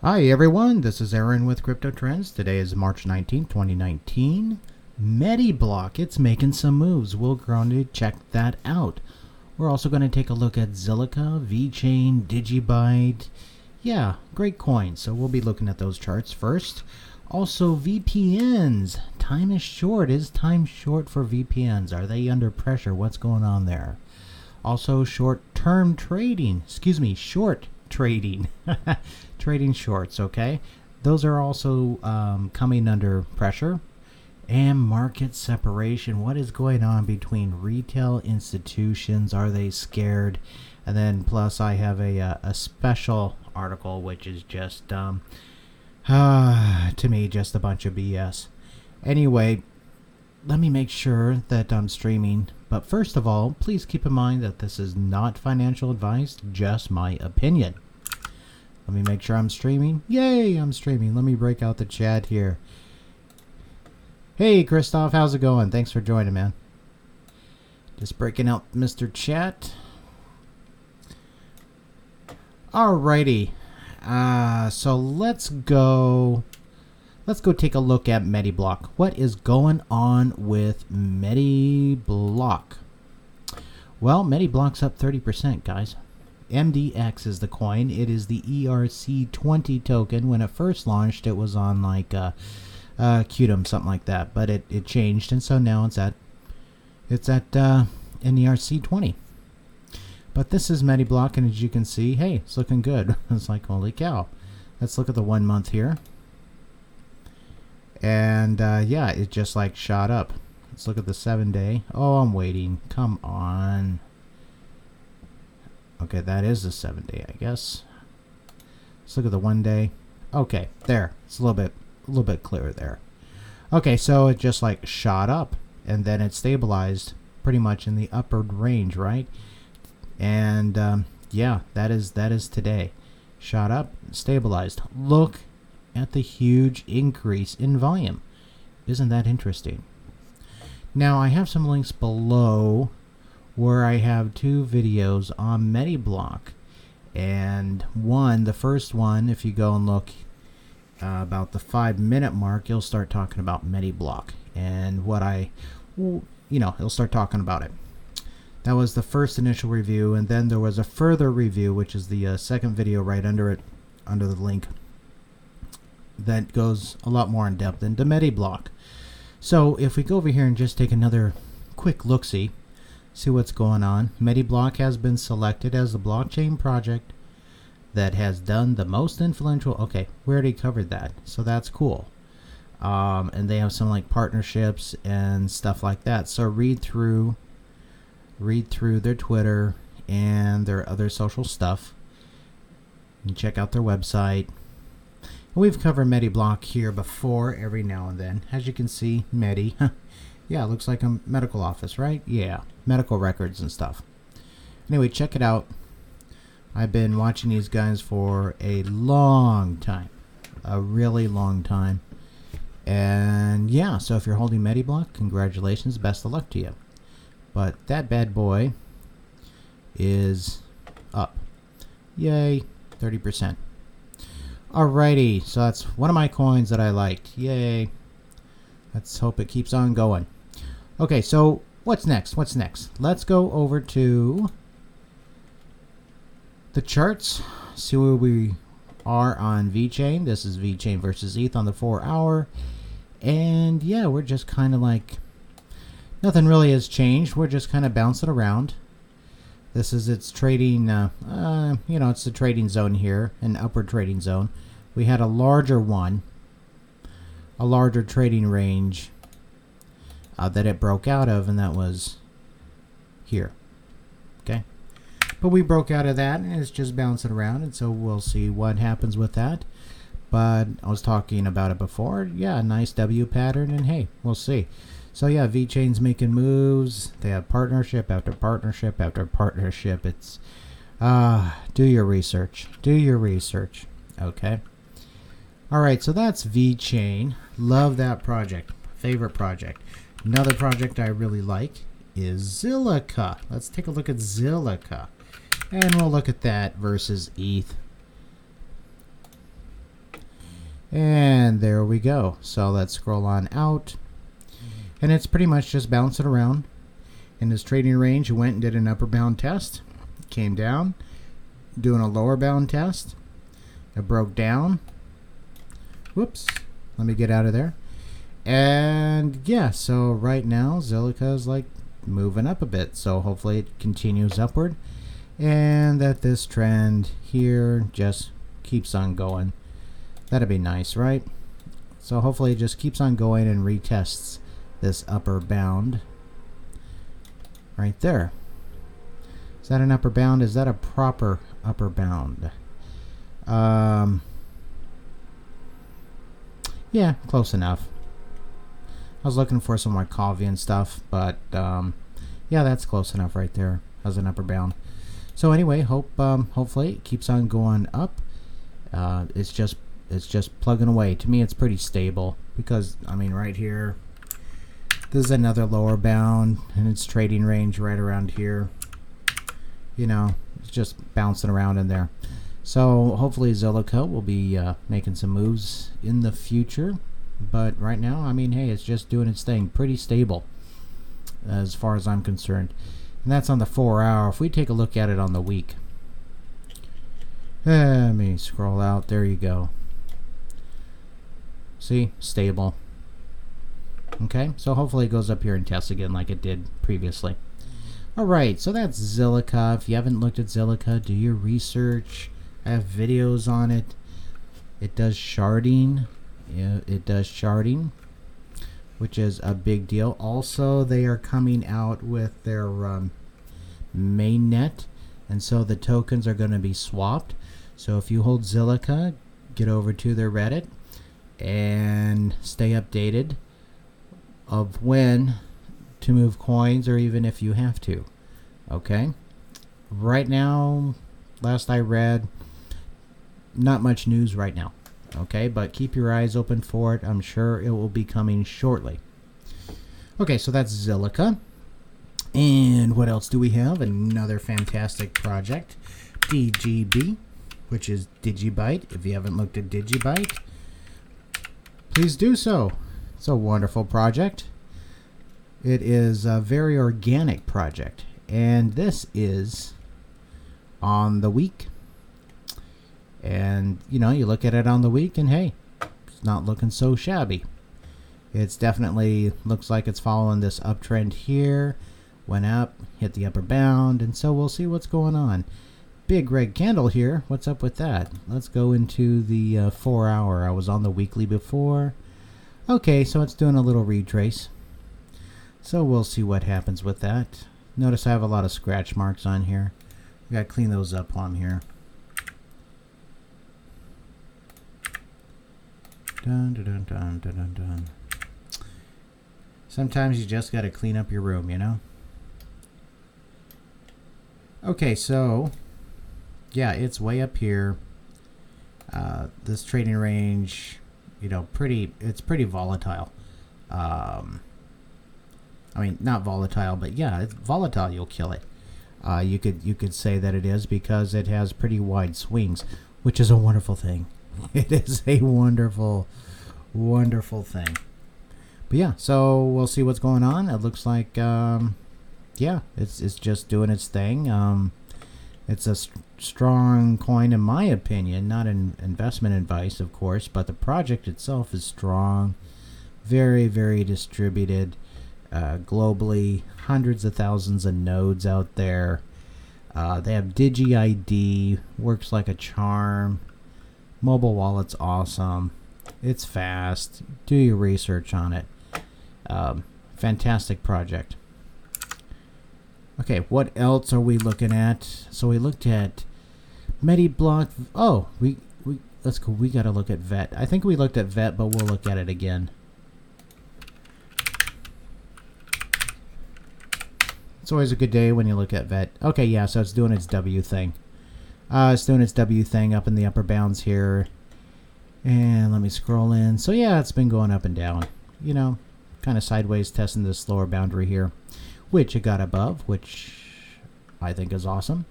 Hi everyone, this is Aaron with Crypto Trends. Today is March 19th, 2019. Medibloc, it's making some moves. We're going to check that out. We're also going to take a look at Zilliqa, Vechain, Digibyte. Yeah, great coins. So we'll be looking at those charts first. Also VPNs. Time is short. Is time short for VPNs? Are they under pressure? What's going on there? Also short-term trading. Short trading. Trading shorts, okay? Those are also coming under pressure. And market separation. What is going on between retail institutions? Are they scared? And then plus I have a special article which is just to me just a bunch of BS. Anyway, let me make sure that I'm streaming. But first of all, please keep in mind that this is not financial advice, just my opinion. Let me make sure I'm streaming. Yay, I'm streaming. Let me break out the chat here. Hey, Christoph, how's it going? Thanks for joining, man. Just breaking out Mr. Chat. Alrighty. So let's go take a look at Medibloc. What is going on with Medibloc? Well, Medibloc's up 30%, guys. MDX is the coin. It is the ERC20 token. When it first launched, it was on like Qtum, something like that, but it changed, and so now it's at an ERC20. But this is Medibloc, and as you can see, hey, it's looking good. It's like, holy cow. Let's look at the 1 month here. And yeah, it just like shot up. Let's look at the 7 day. Oh, I'm waiting. Come on. Okay, that is the 7 day, I guess. Let's look at the 1 day. Okay, there. It's a little bit clearer there. Okay, so it just like shot up, and then it stabilized pretty much in the upward range, right? And yeah, that is today. Shot up, stabilized. Look at the huge increase in volume. Isn't that interesting? Now I have some links below where I have 2 videos on Medibloc, and the first one, if you go and look about the 5-minute mark, you'll start talking about Medibloc and what it'll start talking about it. That was the first initial review, and then there was a further review, which is the second video right under it, under the link, that goes a lot more in depth into Medibloc. So if we go over here and just take another quick look-see, see what's going on. Medibloc has been selected as the blockchain project that has done the most influential. Okay, we already covered that, so that's cool. And they have some like partnerships and stuff like that. So read through their Twitter and their other social stuff, and check out their website. We've covered Medibloc here before every now and then. As you can see, Medi. Yeah, it looks like a medical office, right? Yeah, medical records and stuff. Anyway, check it out. I've been watching these guys for a long time. A really long time. And yeah, so if you're holding Medibloc, congratulations, best of luck to you. But that bad boy is up. Yay, 30%. Alrighty, so that's one of my coins that I liked. Yay. Let's hope it keeps on going. Okay, so what's next? What's next? Let's go over to the charts. See where we are on Vechain. This is Vechain versus ETH on the 4-hour. And yeah, we're just kind of like, nothing really has changed. We're just kind of bouncing around. This is its trading, it's the trading zone here, an upward trading zone. We had a larger one, a larger trading range that it broke out of, and that was here. Okay, but we broke out of that, and it's just bouncing around, and so we'll see what happens with that. But I was talking about it before. Yeah, nice W pattern, and hey, we'll see. So yeah, Vechain's making moves. They have partnership after partnership after partnership. It's do your research. Do your research. Okay. All right, so that's Vechain. Love that project. Favorite project. Another project I really like is Zilliqa. Let's take a look at Zilliqa. And we'll look at that versus ETH. And there we go. So let's scroll on out. And it's pretty much just bouncing around. In this trading range, it went and did an upper bound test. Came down, doing a lower bound test. It broke down. Whoops. Let me get out of there. And yeah, so right now, Zilliqa is like moving up a bit. So hopefully it continues upward. And that this trend here just keeps on going. That'd be nice, right? So hopefully it just keeps on going and retests this upper bound right there. Is that an upper bound? Is that a proper upper bound? Yeah, close enough. I was looking for some Markovian stuff, but yeah, that's close enough right there as an upper bound. So anyway, hopefully it keeps on going up. It's just plugging away. To me, it's pretty stable because, I mean, right here, this is another lower bound, and it's trading range right around here. You know, it's just bouncing around in there. So hopefully Zilliqa will be making some moves in the future. But right now, I mean, hey, it's just doing its thing. Pretty stable as far as I'm concerned. And that's on the 4 hour. If we take a look at it on the week. Let me scroll out. There you go. See? Stable. Okay, so hopefully it goes up here and tests again like it did previously. Alright, so that's Zilliqa. If you haven't looked at Zilliqa, do your research. I have videos on it. It does sharding. Yeah, it does sharding, which is a big deal. Also, they are coming out with their mainnet, and so the tokens are going to be swapped. So if you hold Zilliqa, get over to their Reddit and stay updated of when to move coins, or even if you have to. Okay, right now, last I read, not much news right now. Okay, but keep your eyes open for it. I'm sure it will be coming shortly. Okay, so that's Zilliqa. And what else do we have? Another fantastic project, DGB, which is Digibyte. If you haven't looked at Digibyte, please do so. It's a wonderful project. It is a very organic project. And this is on the week. And, you know, you look at it on the week and, hey, it's not looking so shabby. It's definitely looks like it's following this uptrend here. Went up, hit the upper bound, and so we'll see what's going on. Big red candle here. What's up with that? Let's go into the 4 hour. I was on the weekly before. Okay, so it's doing a little retrace. So we'll see what happens with that. Notice I have a lot of scratch marks on here. We gotta clean those up on here. Dun, dun, dun, dun, dun, dun, dun. Sometimes you just got to clean up your room, you know? Okay, so, yeah, it's way up here. This trading range, you know, it's pretty volatile. I mean, not volatile, but yeah, it's volatile, you'll kill it. You could say that it is because it has pretty wide swings, which is a wonderful thing. It is a wonderful, wonderful thing. But yeah, so we'll see what's going on. It looks like, yeah, it's just doing its thing. It's a strong coin in my opinion, not an investment advice, of course, but the project itself is strong, very, very distributed globally, hundreds of thousands of nodes out there. They have Digibyte, works like a charm. Mobile wallet's awesome. It's fast. Do your research on it. Fantastic project. Okay, what else are we looking at? So we looked at Medibloc. Oh, let's go. We got to look at Vet. I think we looked at Vet, but we'll look at it again. It's always a good day when you look at Vet. Okay, yeah, so it's doing its W thing. It's doing its W thing up in the upper bounds here. And let me scroll in. So yeah, it's been going up and down. You know, kind of sideways testing this lower boundary here. Which it got above, which I think is awesome.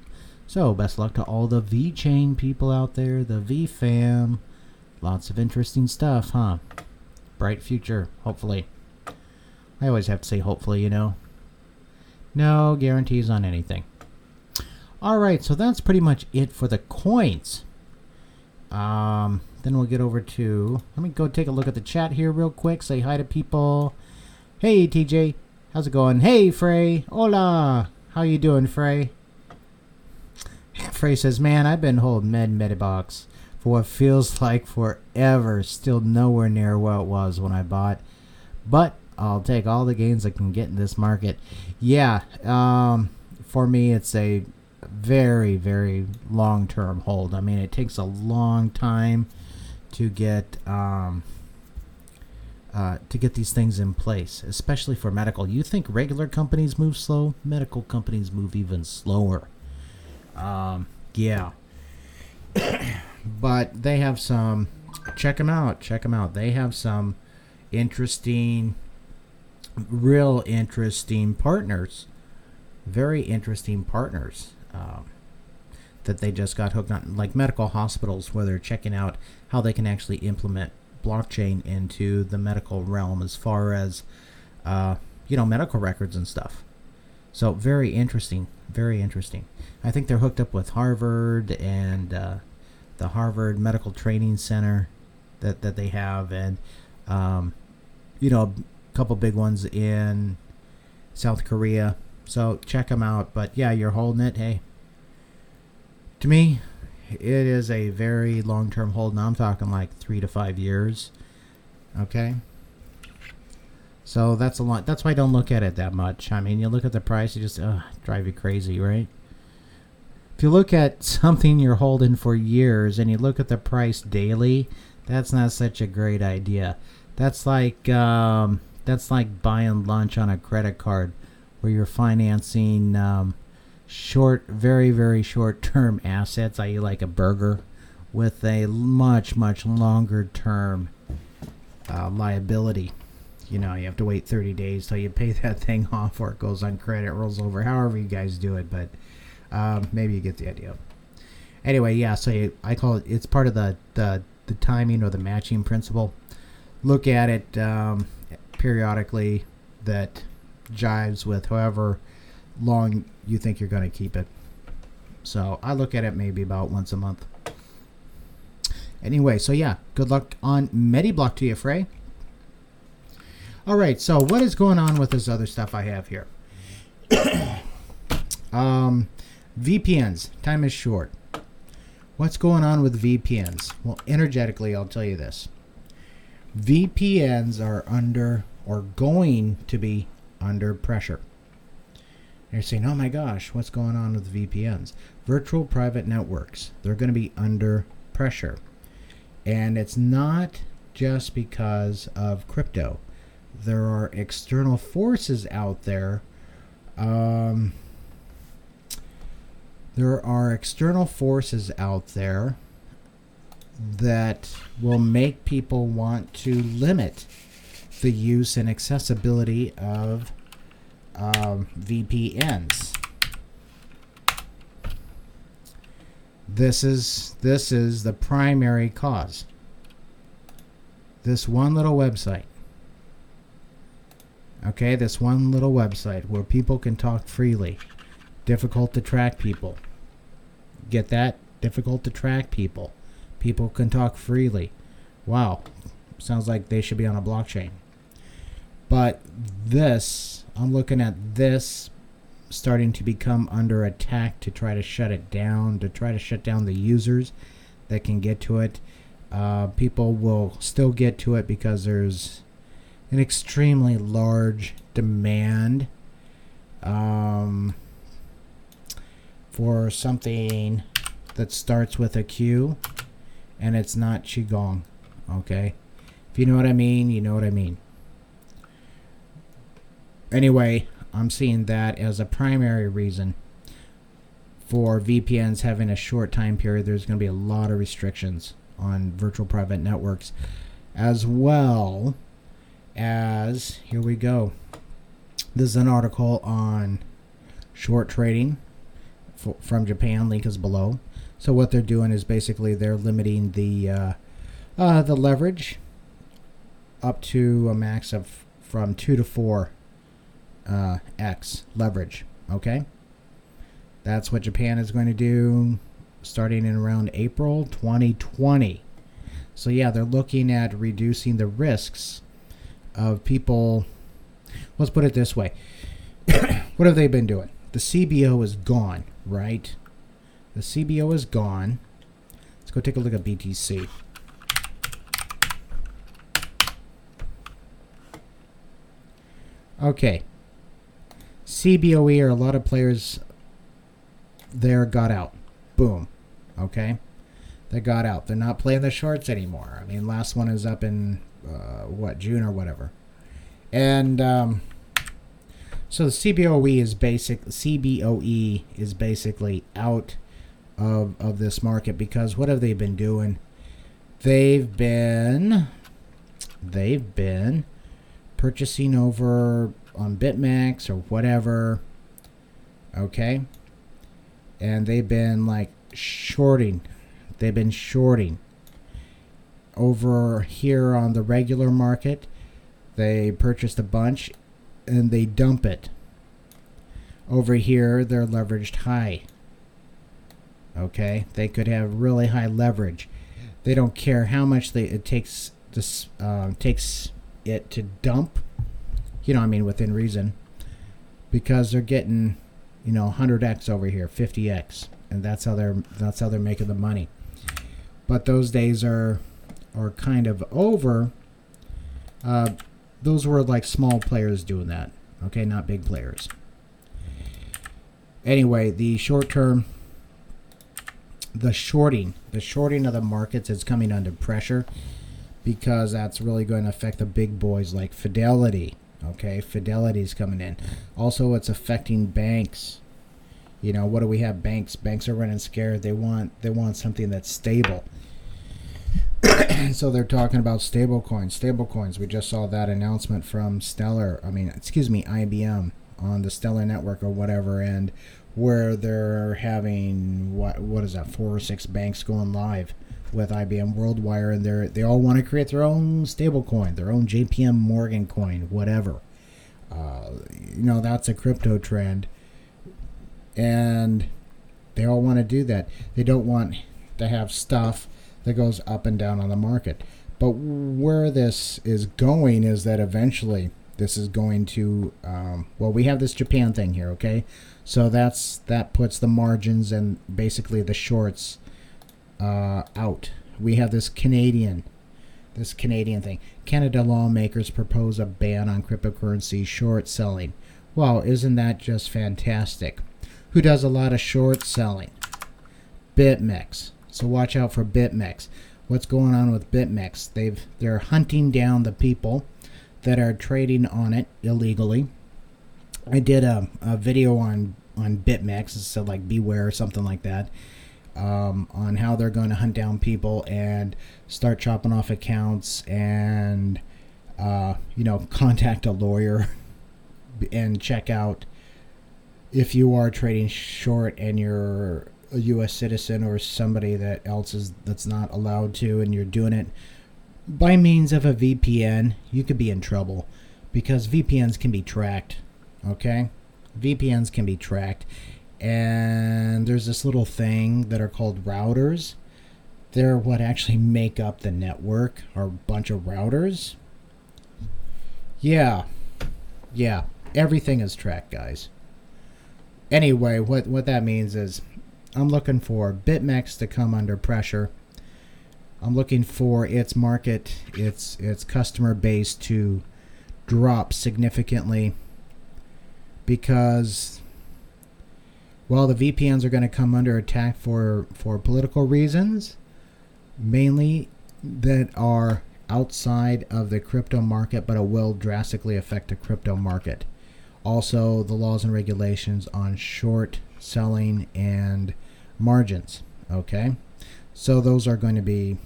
So best luck to all the VeChain people out there. The V fam. Lots of interesting stuff, huh? Bright future, hopefully. I always have to say hopefully, you know. No guarantees on anything. Alright, so that's pretty much it for the coins. Then we'll get over to... Let me go take a look at the chat here real quick. Say hi to people. Hey, TJ. How's it going? Hey, Frey. Hola. How you doing, Frey? Frey says, man, I've been holding Medibox for what feels like forever. Still nowhere near what it was when I bought. But I'll take all the gains I can get in this market. Yeah, for me, it's a very, very long-term hold. I mean, it takes a long time to get these things in place, especially for medical. You think regular companies move slow? Medical companies move even slower. Yeah. But they have some... Check them out. Check them out. They have some interesting... real interesting partners, very interesting partners that they just got hooked on, like medical hospitals, where they're checking out how they can actually implement blockchain into the medical realm as far as medical records and stuff. So very interesting, very interesting. I think they're hooked up with Harvard and the Harvard Medical Training Center that they have, and couple big ones in South Korea. So check them out. But yeah, you're holding it. Hey, to me, it is a very long-term hold. Now I'm talking like 3 to 5 years. Okay. So that's a lot. That's why I don't look at it that much. I mean, you look at the price, you just drive you crazy, right? If you look at something you're holding for years and you look at the price daily, that's not such a great idea. That's like buying lunch on a credit card, where you're financing very, very short-term assets, i.e. like a burger, with a much, much longer-term liability. You know, you have to wait 30 days till you pay that thing off, or it goes on credit, rolls over, however you guys do it, but maybe you get the idea. Anyway, yeah, so I call it, it's part of the timing or the matching principle. Look at it periodically that jives with however long you think you're going to keep it. So I look at it maybe about once a month. Anyway, so yeah, good luck on Medibloc to you, Frey. All right, so what is going on with this other stuff I have here? VPNs. Time is short. What's going on with VPNs? Well, energetically, I'll tell you this. VPNs are under, or going to be under, pressure. You're saying, oh my gosh, what's going on with VPNs? Virtual private networks. They're going to be under pressure. And it's not just because of crypto. There are external forces out there. There are external forces out there that will make people want to limit the use and accessibility of VPNs. This is the primary cause. This one little website. Okay, this one little website where people can talk freely. Difficult to track people. Get that? Difficult to track people. People can talk freely. Wow. Sounds like they should be on a blockchain. But this, I'm looking at this starting to become under attack to try to shut it down, to try to shut down the users that can get to it. People will still get to it because there's an extremely large demand for something that starts with a Q and it's not Qigong. Okay? If you know what I mean, you know what I mean. Anyway, I'm seeing that as a primary reason for VPNs having a short time period. There's going to be a lot of restrictions on virtual private networks, as well as, here we go. This is an article on short trading from Japan. Link is below. So what they're doing is basically they're limiting the The leverage up to a max of from 2 to 4 x leverage. Okay, that's what Japan is going to do starting in around April 2020. So yeah, they're looking at reducing the risks of people. Let's put it this way. What have they been doing? The CBO is gone, right? The CBO is gone. Let's go take a look at BTC. Okay. CBOE, or a lot of players there got out. Boom. Okay. They got out. They're not playing the shorts anymore. I mean, last one is up in, June or whatever. And, so the CBOE is basically out of this market, because what have they been doing? They've been purchasing over on BitMEX or whatever, okay? And they've been like shorting. They've been shorting. Over here on the regular market, they purchased a bunch and they dump it. Over here, they're leveraged high. Okay, they could have really high leverage. They don't care how much it takes it to dump. You know, I mean, within reason, because they're getting, 100x over here, 50x, and that's how they're making the money. But those days are kind of over. Those were like small players doing that, okay, not big players. Anyway, the short term, the shorting of the markets is coming under pressure, because that's really going to affect the big boys like Fidelity. Okay, Fidelity's coming in. Also, it's affecting banks. What do we have? Banks are running scared. They want something that's stable. So they're talking about stablecoins. We just saw that announcement from IBM on the Stellar network or whatever, and where they're having what is that, 4 or 6 banks going live with IBM WorldWire, and they all want to create their own stablecoin, their own JPM Morgan coin, whatever. That's a crypto trend, and they all want to do that. They don't want to have stuff that goes up and down on the market. But where this is going is that eventually this is going to, we have this Japan thing here, okay? So that puts the margins and basically the shorts out. We have this Canadian thing. Canada lawmakers propose a ban on cryptocurrency short selling. Wow, isn't that just fantastic? Who does a lot of short selling? BitMEX. So watch out for BitMEX. What's going on with BitMEX? They're hunting down the people that are trading on it illegally. I did a video on BitMEX, so like beware or something like that, on how they're going to hunt down people and start chopping off accounts and contact a lawyer and check out if you are trading short and you're a U.S. citizen or somebody that's not allowed to, and you're doing it by means of a VPN. You could be in trouble, because VPNs can be tracked. Okay, VPNs can be tracked, and there's this little thing that are called routers. They're what actually make up the network, or a bunch of routers. Yeah, everything is tracked, guys. Anyway, what that means is I'm looking for BitMEX to come under pressure. I'm looking for its market, its customer base to drop significantly, because, well, the VPNs are going to come under attack for political reasons, mainly that are outside of the crypto market, but it will drastically affect the crypto market. Also, the laws and regulations on short selling and margins. Okay, so those are going to be,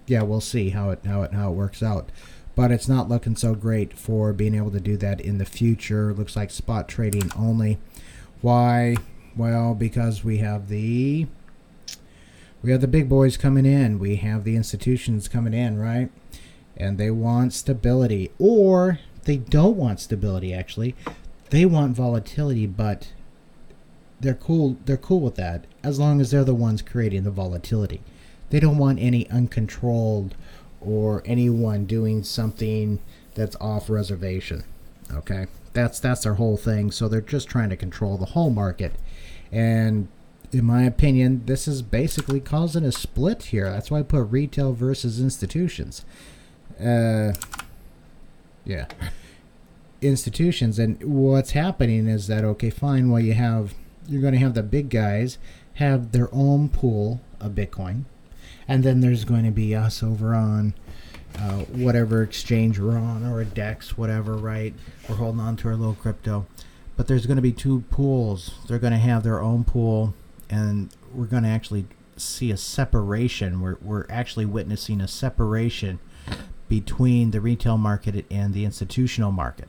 we'll see how it works out, but it's not looking so great for being able to do that in the future. Looks like spot trading only. Why? Well, because we have the We have the big boys coming in. We have the institutions coming in, right? And they want stability, or they don't want stability. Actually, they want volatility, but they're cool. They're cool with that as long as they're the ones creating the volatility. They don't want any uncontrolled or anyone doing something that's off reservation. Okay, that's their whole thing. So they're just trying to control the whole market, and in my opinion, this is basically causing a split here. That's why I put retail versus institutions. Yeah, institutions. And what's happening is that, okay, fine. Well, you're going to have the big guys have their own pool of Bitcoin, and then there's going to be us over on whatever exchange we're on, or a DEX, whatever, right? We're holding on to our little crypto, but there's going to be two pools. They're going to have their own pool, and we're going to actually see a separation. We're actually witnessing a separation between the retail market and the institutional market.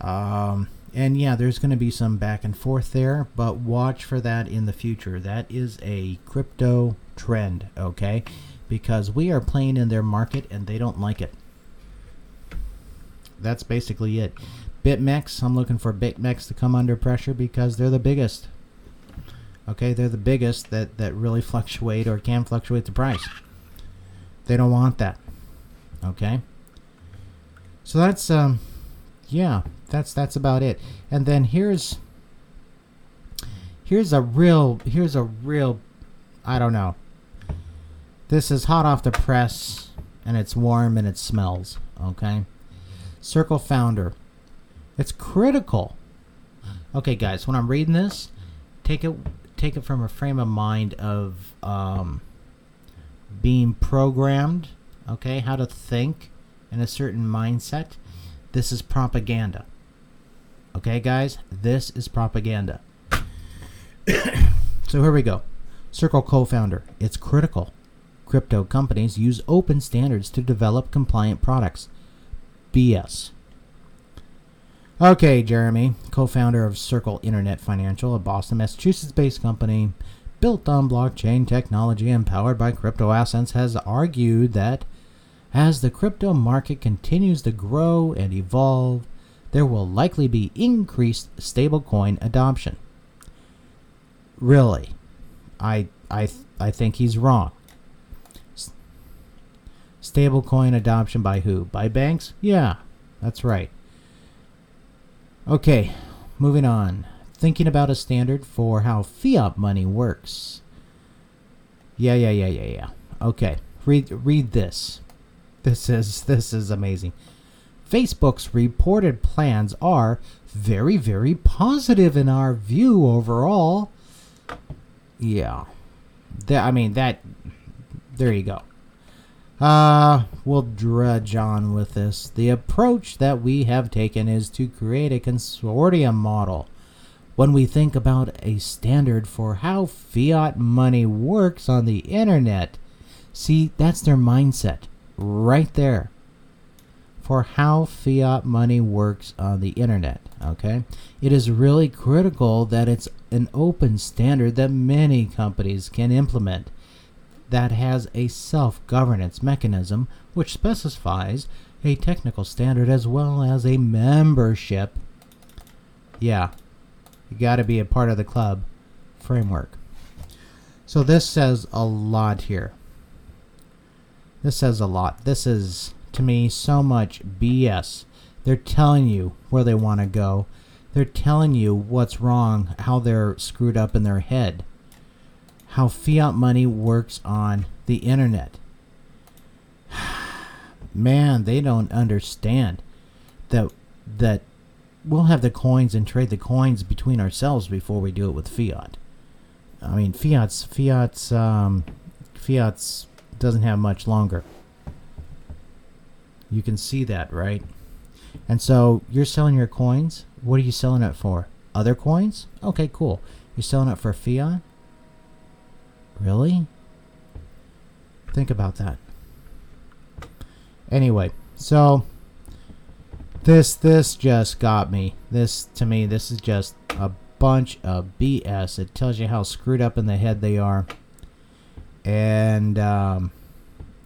And yeah, there's going to be some back and forth there, but watch for that in the future. That is a crypto trend, okay? Because we are playing in their market and they don't like it. That's basically it. BitMEX, I'm looking for BitMEX to come under pressure because they're the biggest. Okay, they're the biggest that really fluctuate or can fluctuate the price. They don't want that. Okay? So that's yeah, that's about it. And then here's a real I don't know. This is hot off the press, and it's warm and it smells, okay? Circle founder. It's critical. Okay, guys, when I'm reading this, take it from a frame of mind of being programmed, okay? How to think in a certain mindset. This is propaganda. Okay, guys? This is propaganda. So here we go. Circle co-founder. It's critical. Crypto companies use open standards to develop compliant products. BS. Okay, Jeremy, co-founder of Circle Internet Financial, a Boston, Massachusetts-based company built on blockchain technology and powered by crypto assets, has argued that as the crypto market continues to grow and evolve, there will likely be increased stablecoin adoption. Really, I think he's wrong. Stablecoin adoption by who? By banks? Yeah, that's right. Okay, moving on. Thinking about a standard for how fiat money works. Yeah. Okay, read this. This is amazing. Facebook's reported plans are very, very positive in our view overall. Yeah. There you go. We'll drudge on with this. The approach that we have taken is to create a consortium model. When we think about a standard for how fiat money works on the internet, see, that's their mindset right there. For how fiat money works on the internet, okay? It is really critical that it's an open standard that many companies can implement, that has a self-governance mechanism which specifies a technical standard as well as a membership. Yeah, you got to be a part of the club framework. So this says a lot here. This says a lot. This is, to me, so much BS. They're telling you where they want to go. They're telling you what's wrong, how they're screwed up in their head. How fiat money works on the internet. Man, they don't understand that we'll have the coins and trade the coins between ourselves before we do it with fiat. I mean, fiat's doesn't have much longer. You can see that, right? And so you're selling your coins. What are you selling it for? Other coins? Okay, cool. You're selling it for fiat? Really? Think about that. Anyway, so this just got me. To me, this is just a bunch of BS. It tells you how screwed up in the head they are. And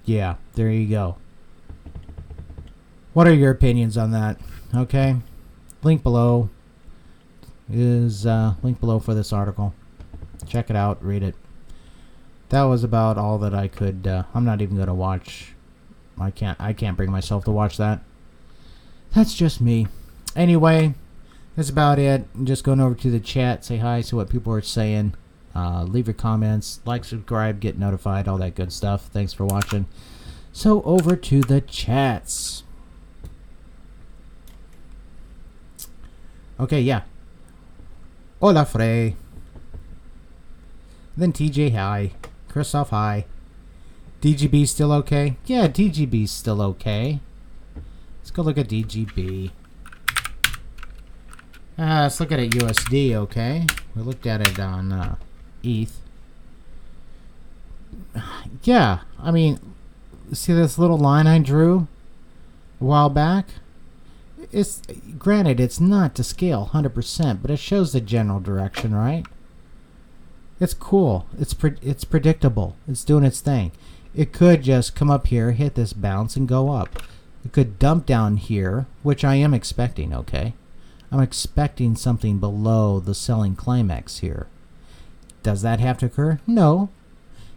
yeah, there you go. What are your opinions on that? Okay, link below is link below for this article. Check it out, read it. That was about all that I could. I'm not even gonna watch. I can't bring myself to watch that. That's just me. Anyway, that's about it. I'm just going over to the chat, say hi, see what people are saying. Leave your comments, like, subscribe, get notified, all that good stuff. Thanks for watching. So over to the chats. Okay, yeah. Hola, Frey. Then TJ, hi. Christoph, hi. DGB still okay? Yeah, DGB's still okay. Let's go look at DGB. Let's look at it USD, okay? We looked at it on ETH. Yeah, I mean, see this little line I drew a while back? It's granted, it's not to scale 100%, but it shows the general direction, right? It's cool. It's predictable. It's doing its thing. It could just come up here, hit this bounce, and go up. It could dump down here, which I am expecting, okay? I'm expecting something below the selling climax here. Does that have to occur? No.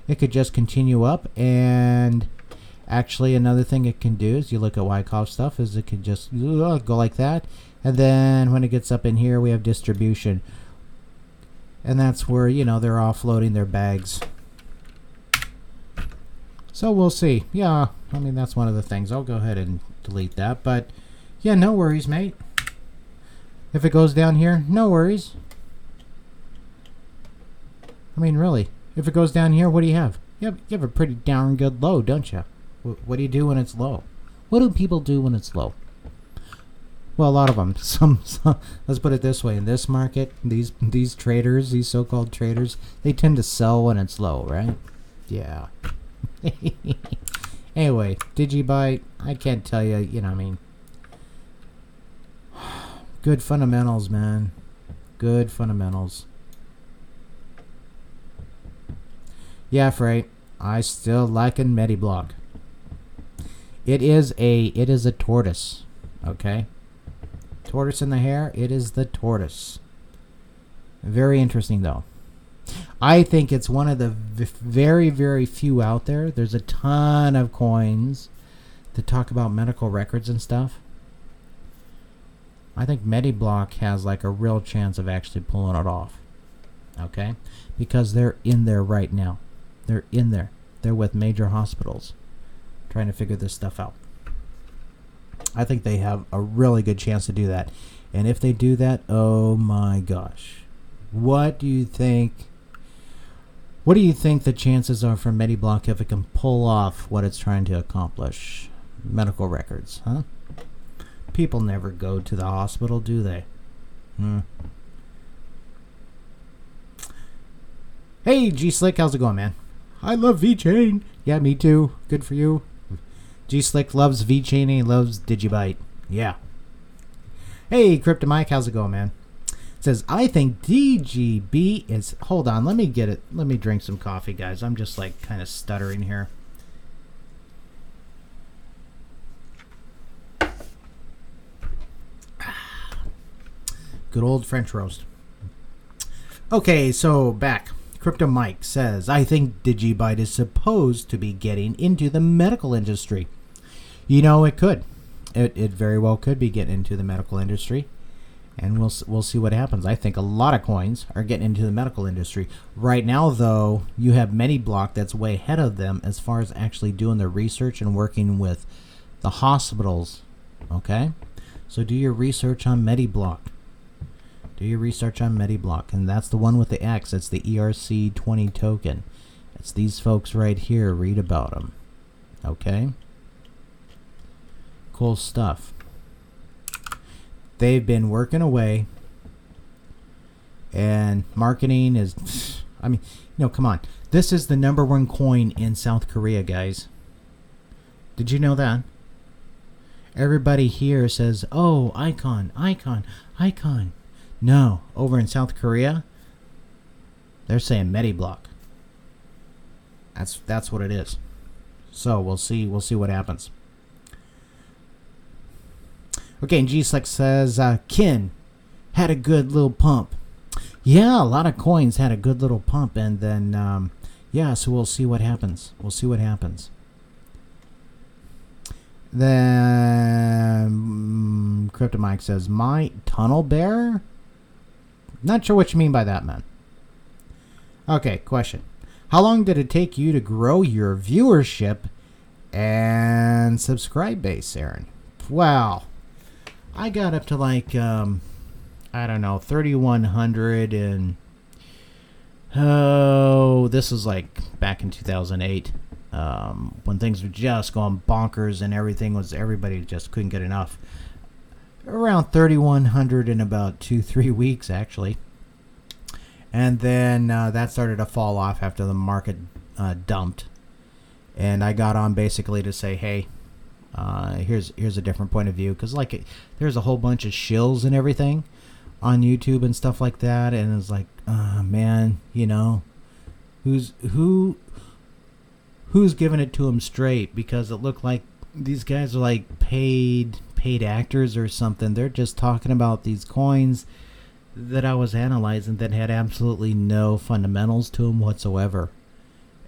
It could just continue up, and actually another thing it can do is you look at Wyckoff stuff is it could just go like that, and then when it gets up in here we have distribution, and that's where, you know, they're offloading their bags. So we'll see. Yeah, I mean, that's one of the things. I'll go ahead and delete that, but yeah, no worries, mate. If it goes down here, no worries. I mean, really, if it goes down here, what do you have? You have a pretty darn good low, don't you? What do you do when it's low? What do people do when it's low? Well, a lot of them. Some let's put it this way: in this market, these traders, these so-called traders, they tend to sell when it's low, right? Yeah. Anyway, Digibyte, I can't tell you. You know, I mean, good fundamentals, man. Good fundamentals. Yeah, Frey, I still liking Medibloc. It is a tortoise, okay? Tortoise in the hair, it is the tortoise. Very interesting, though. I think it's one of the very, very few out there. There's a ton of coins that talk about medical records and stuff. I think Medibloc has like a real chance of actually pulling it off, okay? Because they're in there right now. They're in there. They're with major hospitals trying to figure this stuff out. I think they have a really good chance to do that. And if they do that, oh my gosh. What do you think? What do you think the chances are for Medibloc if it can pull off what it's trying to accomplish? Medical records, huh? People never go to the hospital, do they? Hey, G-Slick, how's it going, man? I love Vechain. Yeah, me too. Good for you. G-Slick loves Vechain and he loves Digibyte. Yeah. Hey, Crypto Mike, how's it going, man? It says, I think DGB is... Hold on, let me get it. Let me drink some coffee, guys. I'm just like kind of stuttering here. Good old French roast. Okay, so back. Crypto Mike says, I think Digibyte is supposed to be getting into the medical industry. You know, it could. It very well could be getting into the medical industry. And we'll see what happens. I think a lot of coins are getting into the medical industry. Right now, though, you have Medibloc that's way ahead of them as far as actually doing the research and working with the hospitals. Okay? So do your research on Medibloc. Do your research on Medibloc, and that's the one with the X. It's the ERC20 token. It's these folks right here. Read about them. Okay? Cool stuff. They've been working away, and marketing is... I mean, you know, come on. This is the #1 coin in South Korea, guys. Did you know that? Everybody here says, oh, icon, icon, icon. No, over in South Korea, they're saying Medibloc. That's what it is. So we'll see what happens. Okay, and G-Select says Kin had a good little pump. Yeah, a lot of coins had a good little pump, and then yeah, so we'll see what happens. We'll see what happens. Then Crypto Mike says, my tunnel bear? Not sure what you mean by that, man. Okay, question. How long did it take you to grow your viewership and subscribe base, Aaron? Wow. I got up to like, I don't know, 3,100 and... Oh, this was like back in 2008. When things were just going bonkers and everybody just couldn't get enough. Around 3,100 in about 2-3 weeks, actually. And then that started to fall off after the market dumped. And I got on basically to say, hey, here's a different point of view. Because like there's a whole bunch of shills and everything on YouTube and stuff like that. And it's like, man, you know, who's giving it to him straight? Because it looked like these guys are like paid actors or something. They're just talking about these coins that I was analyzing that had absolutely no fundamentals to them whatsoever,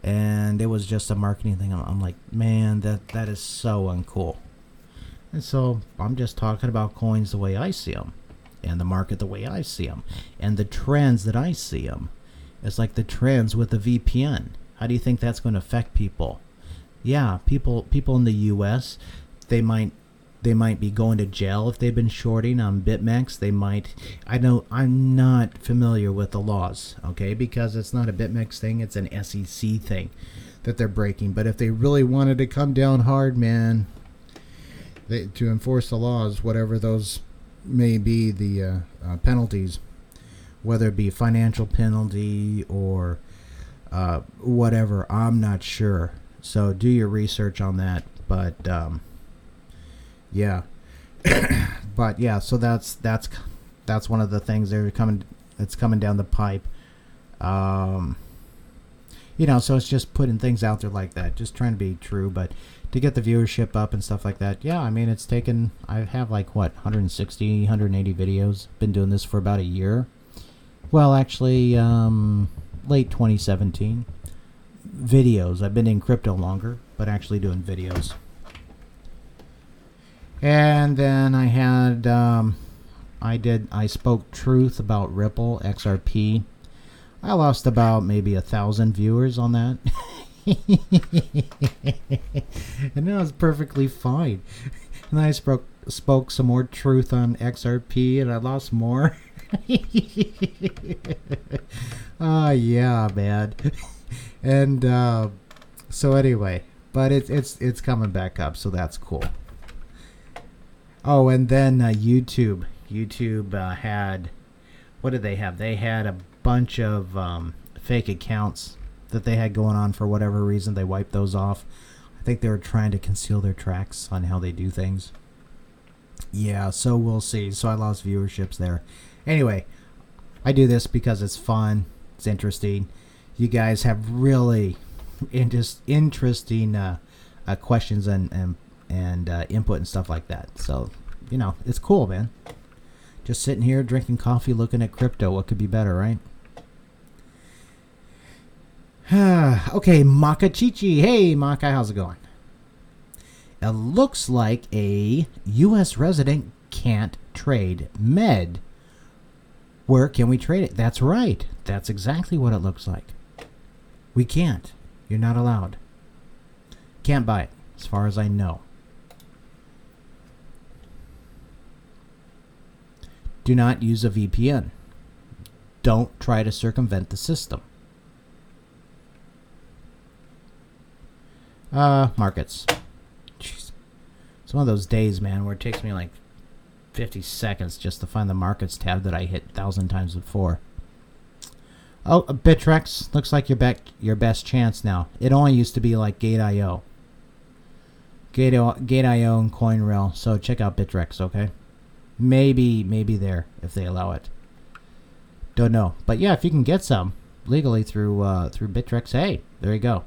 and it was just a marketing thing. I'm like, man, that is so uncool. And so I'm just talking about coins the way I see them, and the market the way I see them, and the trends that I see them. It's like the trends with the VPN. How do you think that's going to affect people? Yeah, people in the U.S., they might be going to jail if they've been shorting on BitMEX. They might. I'm not familiar with the laws, okay, because it's not a BitMEX thing. It's an SEC thing that they're breaking. But if they really wanted to come down hard, man, to enforce the laws, whatever those may be, the penalties, whether it be financial penalty or whatever, I'm not sure. So do your research on that. But yeah. But yeah, so that's one of the things that's coming down the pipe. You know, so it's just putting things out there like that, just trying to be true, but to get the viewership up and stuff like that. Yeah, I mean, it's taken, I have like what, 160, 180 videos. Been doing this for about a year. Well, actually, late 2017. Videos. I've been in crypto longer, but actually doing videos. And then I had, I spoke truth about Ripple XRP. I lost about maybe 1,000 viewers on that. And that was perfectly fine. And then I spoke some more truth on XRP, and I lost more. Yeah, man. And so anyway, but it's coming back up, so that's cool. Oh, and then YouTube had, what did they have? They had a bunch of fake accounts that they had going on for whatever reason. They wiped those off. I think they were trying to conceal their tracks on how they do things. Yeah, so we'll see. So I lost viewerships there. Anyway, I do this because it's fun. It's interesting. You guys have really interesting questions and input and stuff like that. So, you know, it's cool, man. Just sitting here drinking coffee, looking at crypto. What could be better, right? Okay, Maka Chichi. Hey, Maka, how's it going? It looks like a U.S. resident can't trade Med. Where can we trade it? That's right. That's exactly what it looks like. We can't. You're not allowed. Can't buy it, as far as I know. Do not use a VPN. Don't try to circumvent the system. Markets. Jeez. It's one of those days, man, where it takes me like 50 seconds just to find the markets tab that I hit 1,000 times before. Oh, Bittrex looks like your best chance now. It only used to be like Gate.io. Gate.io and CoinRail. So check out Bittrex, okay? Maybe there if they allow it. Don't know, but yeah, if you can get some legally through Bittrex, hey, there you go.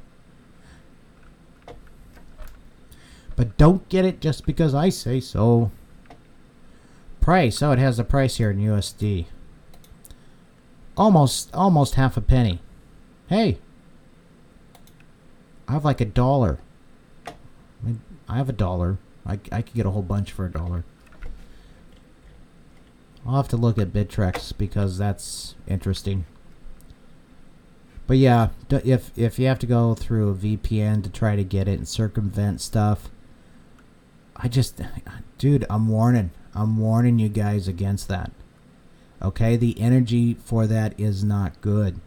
But don't get it just because I say so. Price. Oh, it has the price here in USD. Almost half a penny. Hey. I have like $1. I have $1. I could get a whole bunch for $1. I'll have to look at Bittrex because that's interesting. But yeah, if you have to go through a VPN to try to get it and circumvent stuff, dude, I'm warning you guys against that. Okay, the energy for that is not good.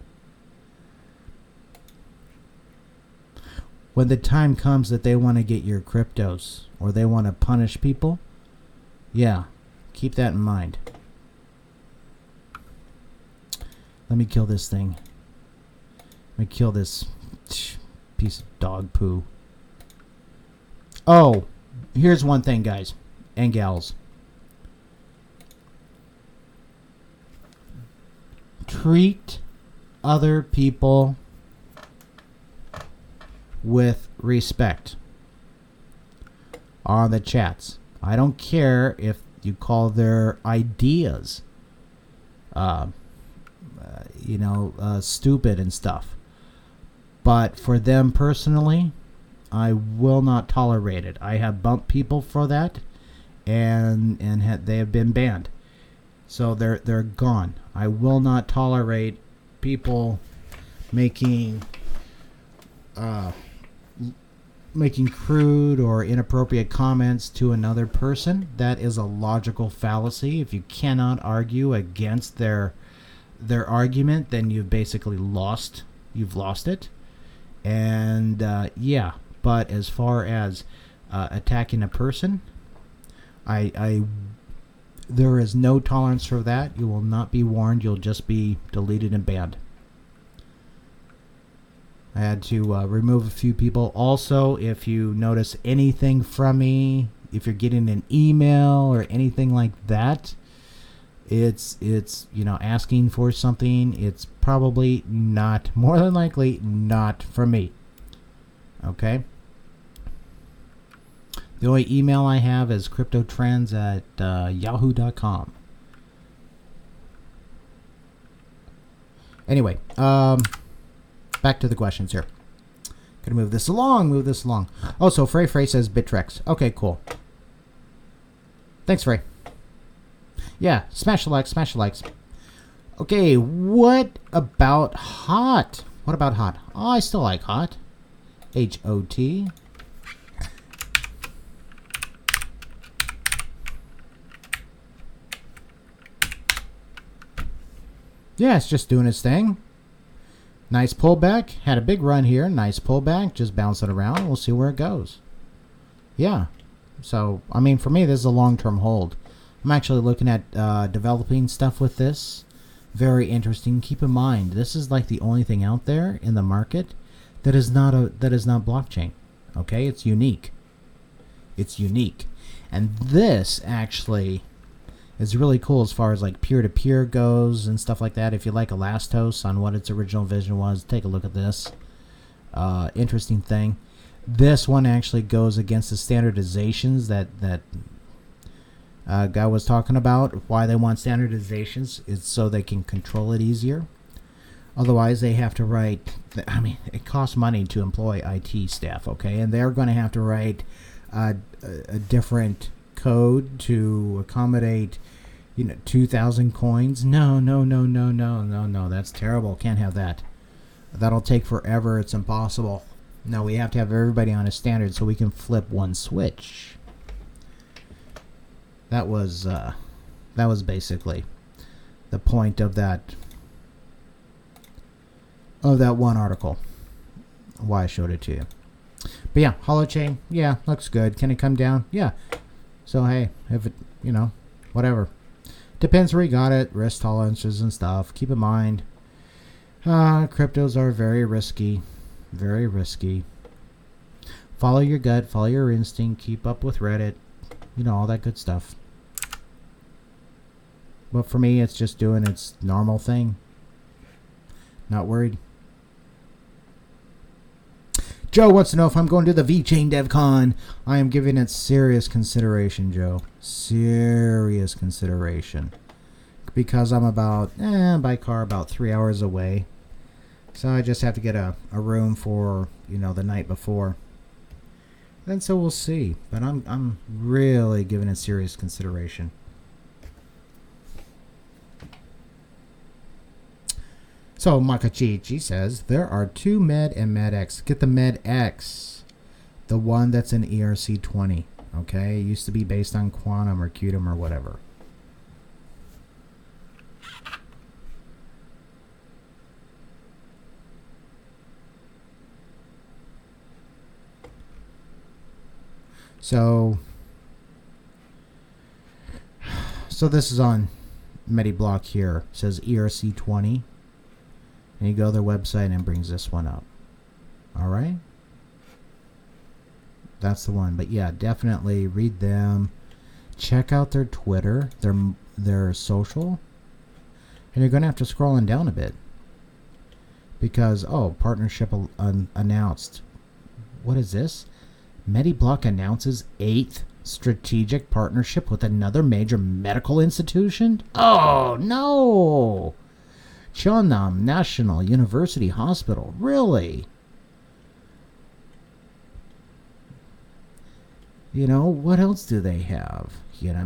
When the time comes that they want to get your cryptos or they want to punish people, yeah, keep that in mind. Let me kill this thing. Let me kill this piece of dog poo. Oh, here's one thing, guys and gals. Treat other people with respect on the chats. I don't care if you call their ideas stupid and stuff, but for them personally, I will not tolerate it. I have bumped people for that, and they have been banned, so they're gone. I will not tolerate people making crude or inappropriate comments to another person. That is a logical fallacy. If you cannot argue against their argument, then you've basically lost. You've lost it. And yeah, but as far as attacking a person, there is no tolerance for that. You will not be warned. You'll just be deleted and banned. I had to remove a few people. Also, if you notice anything from me, if you're getting an email or anything like that, it's asking for something, it's probably not, more than likely not from me. Okay? The only email I have is cryptotrends@yahoo.com. Anyway, back to the questions here. Gonna move this along. Oh, so Frey says Bittrex. Okay, cool. Thanks, Frey. Yeah, smash the likes. Okay, what about hot? Oh, I still like hot. HOT. Yeah, it's just doing its thing. Nice pullback. Had a big run here. Nice pullback. Just bounce it around. We'll see where it goes. Yeah. So, I mean, for me, this is a long-term hold. I'm actually looking at developing stuff with this. Very interesting. Keep in mind, this is like the only thing out there in the market that is not blockchain. Okay? It's unique. And this actually is really cool as far as like peer-to-peer goes and stuff like that. If you like Elastos on what its original vision was, take a look at this. Interesting thing. This one actually goes against the standardizations that guy was talking about. Why they want standardizations is so they can control it easier. Otherwise, they have to write. I mean, it costs money to employ IT staff, okay, and they're going to have to write a different code to accommodate 2,000 coins. No, that's terrible. Can't have that. That'll take forever. It's impossible. No, we have to have everybody on a standard so we can flip one switch. That was basically the point of that one article. Why I showed it to you. But yeah, holochain, yeah, looks good. Can it come down? Yeah. So hey, if it, whatever. Depends where you got it, risk tolerances and stuff. Keep in mind, cryptos are very risky. Very risky. Follow your gut, follow your instinct, keep up with Reddit, all that good stuff. But for me, it's just doing its normal thing. Not worried. Joe wants to know if I'm going to the Vechain DevCon. I am giving it serious consideration, Joe. Serious consideration. Because I'm about, by car, about 3 hours away. So I just have to get a room for, the night before. And so we'll see. But I'm really giving it serious consideration. So Makachichi says, there are 2 Med and MedX. Get the MedX. The one that's in ERC20. Okay? It used to be based on Quantum or Qtum or whatever. So this is on Medibloc here. It says ERC20. And you go to their website and it brings this one up. Alright? That's the one. But yeah, definitely read them. Check out their Twitter, their social. And you're going to have to scroll on down a bit. Because, partnership announced. What is this? Medibloc announces 8th strategic partnership with another major medical institution? Oh, no! Cheonnam National University Hospital. Really? What else do they have? Yeah,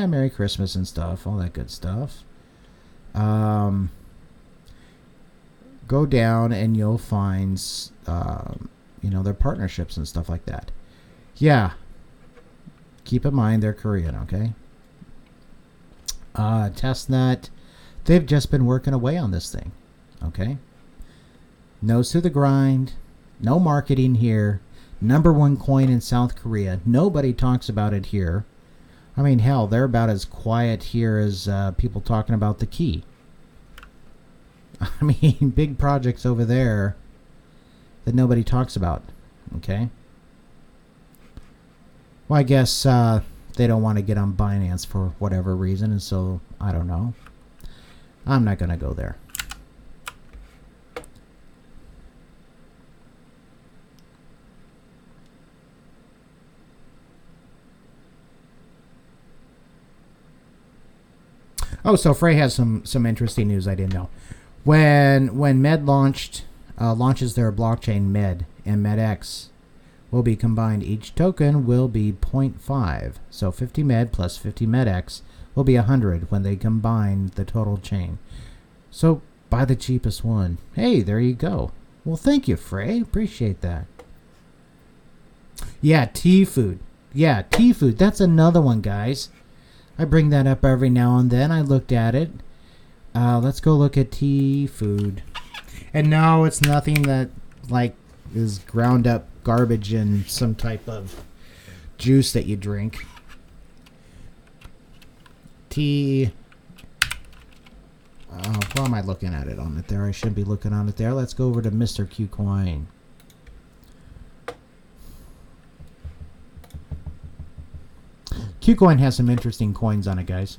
Merry Christmas and stuff. All that good stuff. Go down and you'll find, their partnerships and stuff like that. Yeah. Keep in mind they're Korean, okay? Testnet. They've just been working away on this thing. Okay? Nose to the grind. No marketing here. #1 coin in South Korea. Nobody talks about it here. I mean, hell, they're about as quiet here as people talking about the key. I mean, big projects over there that nobody talks about. Okay? Well, I guess they don't want to get on Binance for whatever reason, and so, I don't know. I'm not going to go there. Oh, so Frey has some interesting news I didn't know. When Med launches their blockchain, Med and MedX will be combined. Each token will be 0.5. So 50 Med plus 50 MedX will be 100 when they combine the total chain. So buy the cheapest one. Hey, there you go. Well, thank you, Frey. Appreciate that. Yeah, T-Food. Yeah, T-Food. That's another one, guys. I bring that up every now and then. I looked at it. Let's go look at T-Food. And no, it's nothing that, is ground up garbage in some type of juice that you drink. Why am I looking at it on it there? I shouldn't be looking on it there. Let's go over to Mr. Qcoin. Qcoin has some interesting coins on it, guys.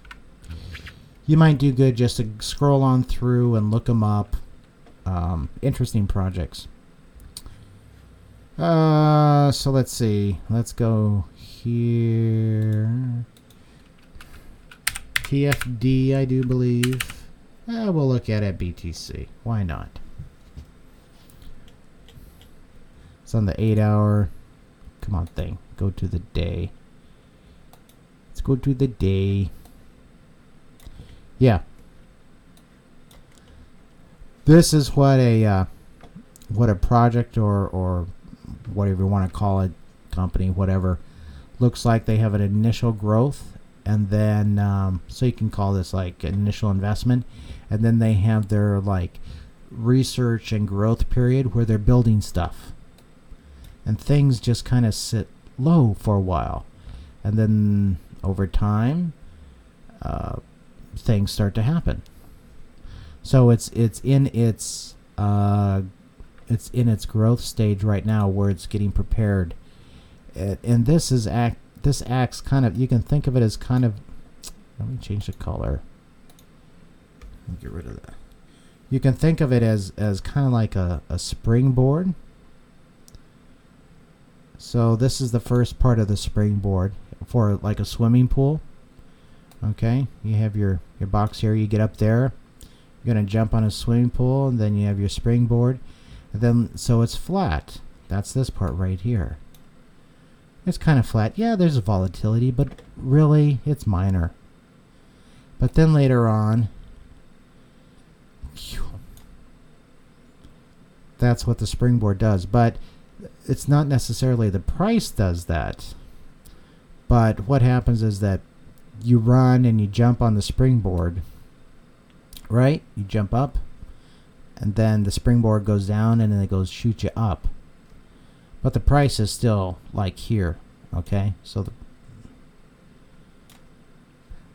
You might do good just to scroll on through and look them up. Interesting projects. So let's see. Let's go here. TFD, I do believe. We'll look at it BTC. Why not? It's on the 8 hour. Come on, thing. Go to the day. Let's go to the day. Yeah. This is what a project or whatever you want to call it, company, whatever, looks like. They have an initial growth, and then so you can call this like initial investment, and then they have their research and growth period where they're building stuff, and things just kind of sit low for a while, and then over time things start to happen. So it's in its growth stage right now, where it's getting prepared, and this acts kind of, you can think of it as kind of, let me change the color. Let me get rid of that. You can think of it as kind of like a springboard So this is the first part of the springboard for like a swimming pool. Okay, you have your box here. You get up there, you're gonna jump on a swimming pool, and then you have your springboard, and then so it's flat. That's this part right here. It's kind of flat. Yeah, there's volatility, but really it's minor. But then later on, that's what the springboard does. But it's not necessarily the price does that. But what happens is that you run and you jump on the springboard, right? You jump up, and then the springboard goes down, and then it goes shoot you up. But the price is still like here, okay?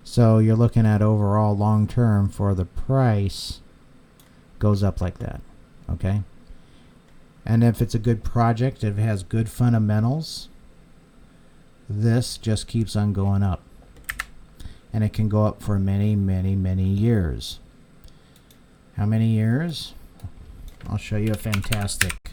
So you're looking at overall long term for the price goes up like that, okay? And if it's a good project, if it has good fundamentals, this just keeps on going up. And it can go up for many, many, many years. How many years? I'll show you a fantastic.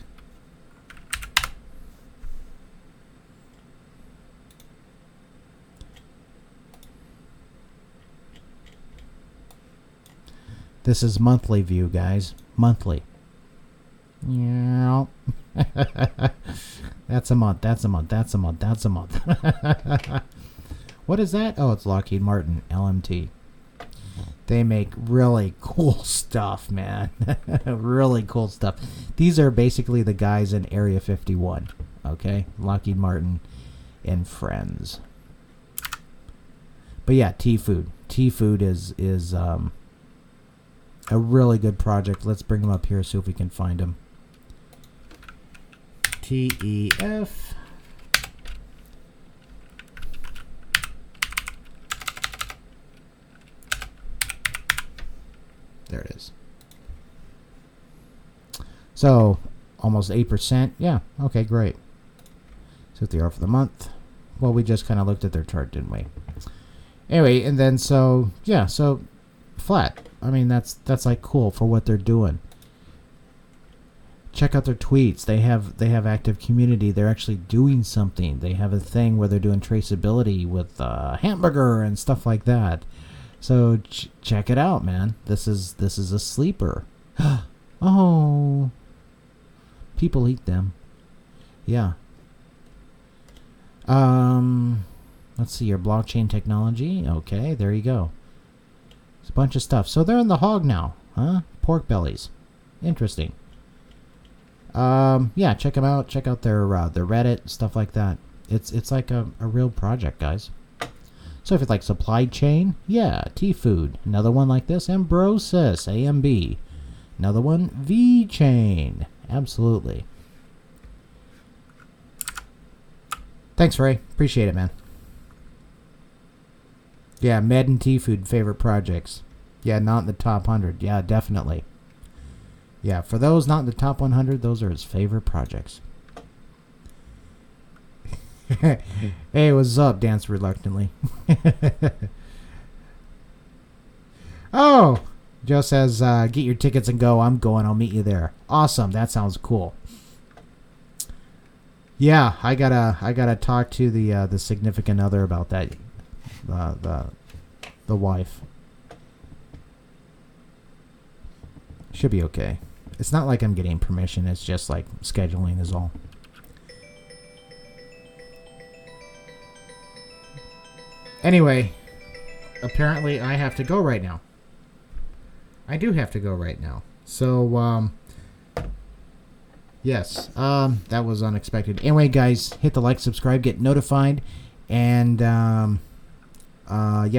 This is monthly view, guys. Monthly. Yeah. That's a month. That's a month. That's a month. That's a month. What is that? Oh, it's Lockheed Martin, LMT. They make really cool stuff, man. Really cool stuff. These are basically the guys in Area 51. Okay? Lockheed Martin and friends. But yeah, T-Food. T-Food is a really good project. Let's bring them up here, see if we can find them. TEF. There it is. So, almost 8%. Yeah, okay, great. See what they are for the month. Well, we just kind of looked at their chart, didn't we? Anyway, and then so, yeah, so flat. I mean, that's like cool for what they're doing. Check out their tweets. They have active community. They're actually doing something. They have a thing where they're doing traceability with hamburger and stuff like that. So check it out, man. This is a sleeper. Oh, people eat them. Yeah. Let's see your blockchain technology. Okay, there you go. It's a bunch of stuff. So they're in the hog now, huh? Pork bellies. Interesting. Yeah, check them out. Check out their Reddit, stuff like that. It's like a real project, guys. So if it's like supply chain, yeah, T-Food. Another one like this, Ambrosis, AMB. Another one, Vechain. Absolutely. Thanks, Ray. Appreciate it, man. Yeah, Med and T-Food, favorite projects. Yeah, not in the top 100. Yeah, definitely. Yeah, for those not in the top 100, those are his favorite projects. Hey, what's up? Dance reluctantly. Oh, Joe says, get your tickets and go. I'm going. I'll meet you there. Awesome. That sounds cool. Yeah, I gotta talk to the significant other about that. The wife. Should be okay. It's not like I'm getting permission. It's just like scheduling is all. Anyway, apparently I have to go right now. I do have to go right now. So, yes, that was unexpected. Anyway, guys, hit the like, subscribe, get notified, and, yeah,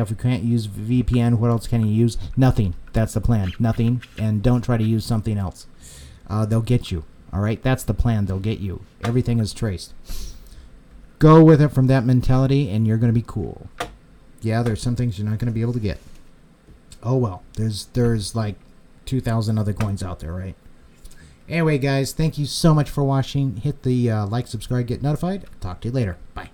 if we can't use VPN, what else can you use? Nothing. That's the plan. Nothing, and don't try to use something else. They'll get you, all right? That's the plan. They'll get you. Everything is traced. Go with it from that mentality, and you're going to be cool. Yeah, there's some things you're not going to be able to get. Oh, well. There's like 2,000 other coins out there, right? Anyway, guys, thank you so much for watching. Hit the like, subscribe, get notified. Talk to you later. Bye.